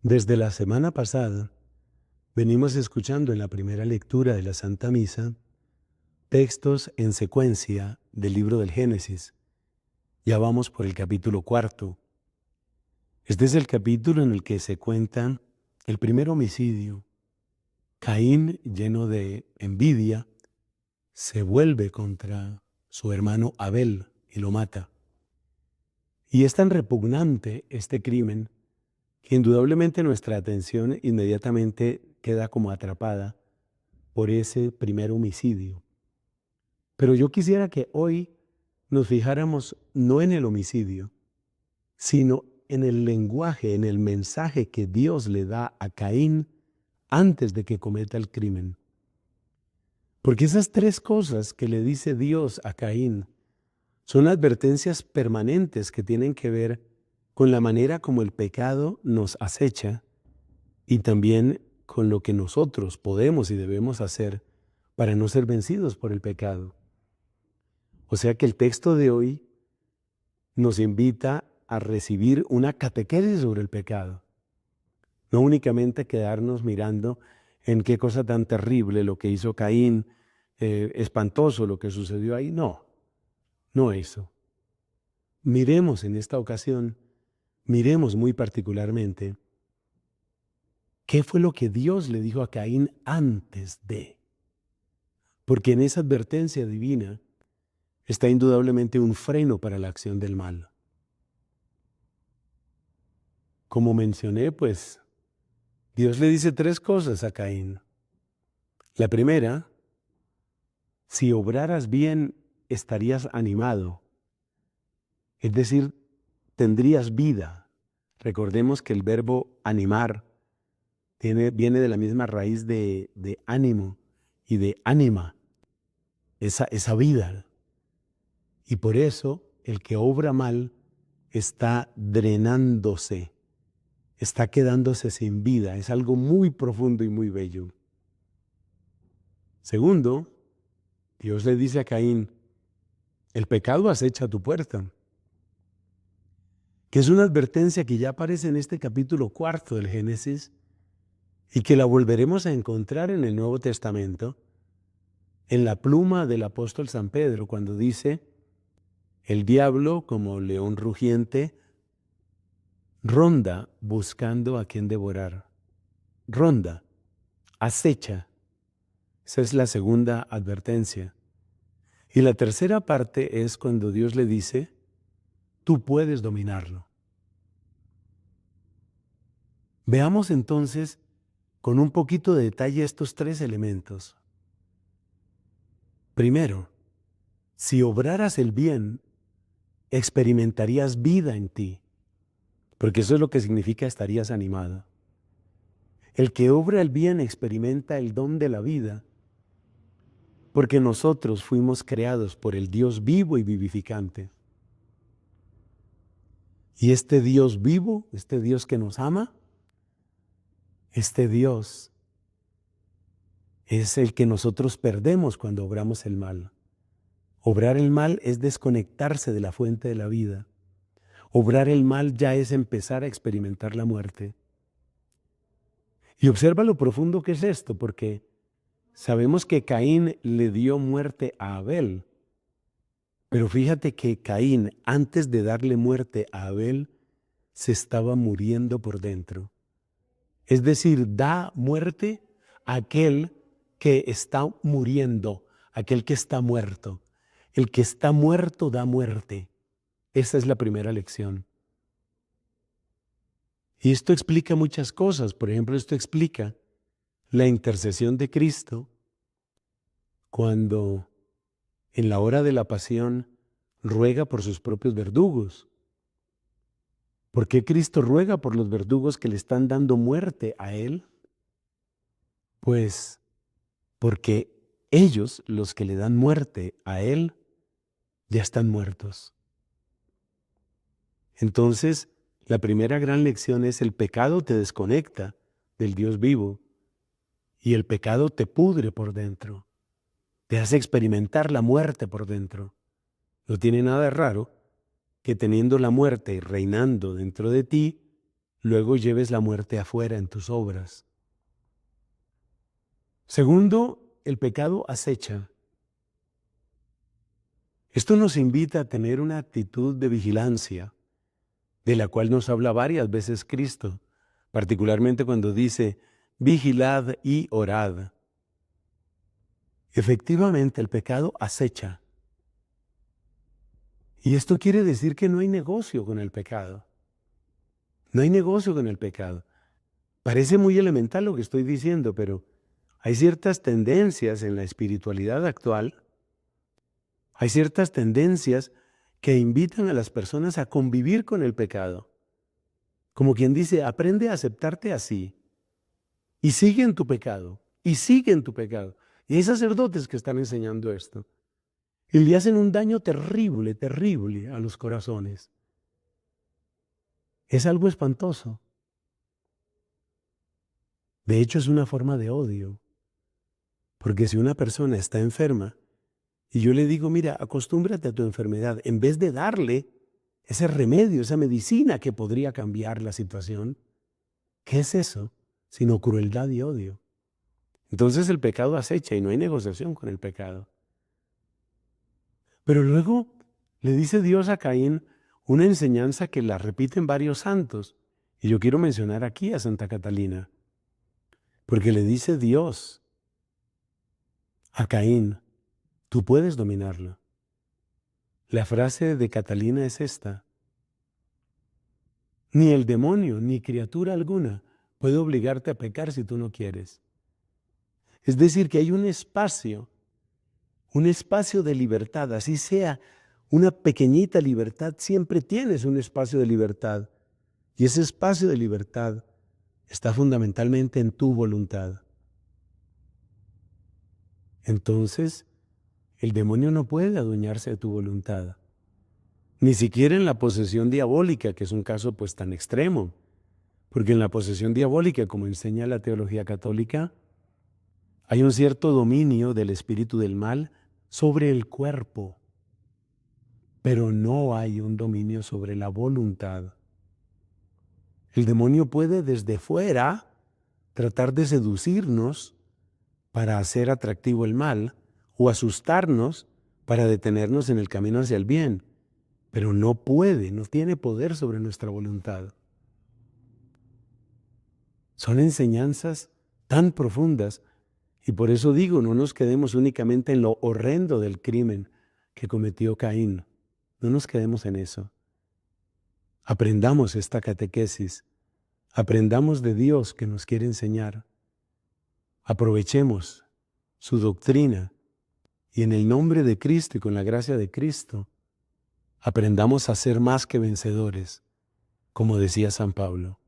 Desde la semana pasada venimos escuchando en la primera lectura de la Santa Misa textos en secuencia del libro del Génesis. Ya vamos por el capítulo 4. Este es el capítulo en el que se cuenta el primer homicidio. Caín, lleno de envidia, se vuelve contra su hermano Abel y lo mata. Y es tan repugnante este crimen que indudablemente nuestra atención inmediatamente queda como atrapada por ese primer homicidio. Pero yo quisiera que hoy nos fijáramos no en el homicidio, sino en el lenguaje, en el mensaje que Dios le da a Caín antes de que cometa el crimen. Porque esas tres cosas que le dice Dios a Caín son advertencias permanentes que tienen que ver con la manera como el pecado nos acecha y también con lo que nosotros podemos y debemos hacer para no ser vencidos por el pecado. O sea que el texto de hoy nos invita a recibir una catequesis sobre el pecado. No únicamente quedarnos mirando en qué cosa tan terrible lo que hizo Caín, espantoso lo que sucedió ahí. No eso. Miremos en esta ocasión, miremos muy particularmente qué fue lo que Dios le dijo a Caín antes de. Porque en esa advertencia divina está indudablemente un freno para la acción del mal. Como mencioné, pues, Dios le dice tres cosas a Caín. La primera, si obraras bien, estarías animado. Es decir, tendrías vida. Recordemos que el verbo animar viene de la misma raíz de ánimo y de ánima, esa vida. Y por eso el que obra mal está drenándose, está quedándose sin vida. Es algo muy profundo y muy bello. Segundo, Dios le dice a Caín, el pecado acecha a tu puerta, que es una advertencia que ya aparece en este capítulo 4 del Génesis y que la volveremos a encontrar en el Nuevo Testamento, en la pluma del apóstol San Pedro, cuando dice, el diablo, como león rugiente, ronda buscando a quien devorar. Ronda, acecha. Esa es la segunda advertencia. Y la tercera parte es cuando Dios le dice, tú puedes dominarlo. Veamos entonces con un poquito de detalle estos tres elementos. Primero, si obraras el bien, experimentarías vida en ti, porque eso es lo que significa estarías animado. El que obra el bien experimenta el don de la vida, porque nosotros fuimos creados por el Dios vivo y vivificante. Y este Dios vivo, este Dios que nos ama, este Dios es el que nosotros perdemos cuando obramos el mal. Obrar el mal es desconectarse de la fuente de la vida. Obrar el mal ya es empezar a experimentar la muerte. Y observa lo profundo que es esto, porque sabemos que Caín le dio muerte a Abel. Pero fíjate que Caín, antes de darle muerte a Abel, se estaba muriendo por dentro. Es decir, da muerte a aquel que está muriendo, aquel que está muerto. El que está muerto da muerte. Esa es la primera lección. Y esto explica muchas cosas. Por ejemplo, esto explica la intercesión de Cristo cuando en la hora de la pasión ruega por sus propios verdugos. ¿Por qué Cristo ruega por los verdugos que le están dando muerte a Él? Pues porque ellos, los que le dan muerte a Él, ya están muertos. Entonces, la primera gran lección es el pecado te desconecta del Dios vivo y el pecado te pudre por dentro, te hace experimentar la muerte por dentro. No tiene nada de raro que teniendo la muerte reinando dentro de ti, luego lleves la muerte afuera en tus obras. Segundo, el pecado acecha. Esto nos invita a tener una actitud de vigilancia, de la cual nos habla varias veces Cristo, particularmente cuando dice, vigilad y orad. Efectivamente, el pecado acecha. Y esto quiere decir que no hay negocio con el pecado. No hay negocio con el pecado. Parece muy elemental lo que estoy diciendo, pero hay ciertas tendencias en la espiritualidad actual, hay ciertas tendencias que invitan a las personas a convivir con el pecado. Como quien dice, aprende a aceptarte así y sigue en tu pecado, y sigue en tu pecado. Y hay sacerdotes que están enseñando esto. Y le hacen un daño terrible, terrible a los corazones. Es algo espantoso. De hecho, es una forma de odio. Porque si una persona está enferma y yo le digo, mira, acostúmbrate a tu enfermedad, en vez de darle ese remedio, esa medicina que podría cambiar la situación, ¿qué es eso? Sino crueldad y odio. Entonces el pecado acecha y no hay negociación con el pecado. Pero luego le dice Dios a Caín una enseñanza que la repiten varios santos. Y yo quiero mencionar aquí a Santa Catalina. Porque le dice Dios a Caín, tú puedes dominarlo. La frase de Catalina es esta: ni el demonio, ni criatura alguna puede obligarte a pecar si tú no quieres. Es decir, que hay un espacio de libertad, así sea una pequeñita libertad, siempre tienes un espacio de libertad. Y ese espacio de libertad está fundamentalmente en tu voluntad. Entonces, el demonio no puede adueñarse de tu voluntad, ni siquiera en la posesión diabólica, que es un caso pues tan extremo, porque en la posesión diabólica, como enseña la teología católica, hay un cierto dominio del espíritu del mal sobre el cuerpo, pero no hay un dominio sobre la voluntad. El demonio puede desde fuera tratar de seducirnos para hacer atractivo el mal o asustarnos para detenernos en el camino hacia el bien, pero no puede, no tiene poder sobre nuestra voluntad. Son enseñanzas tan profundas y por eso digo, no nos quedemos únicamente en lo horrendo del crimen que cometió Caín. No nos quedemos en eso. Aprendamos esta catequesis. Aprendamos de Dios que nos quiere enseñar. Aprovechemos su doctrina y en el nombre de Cristo y con la gracia de Cristo, aprendamos a ser más que vencedores, como decía San Pablo.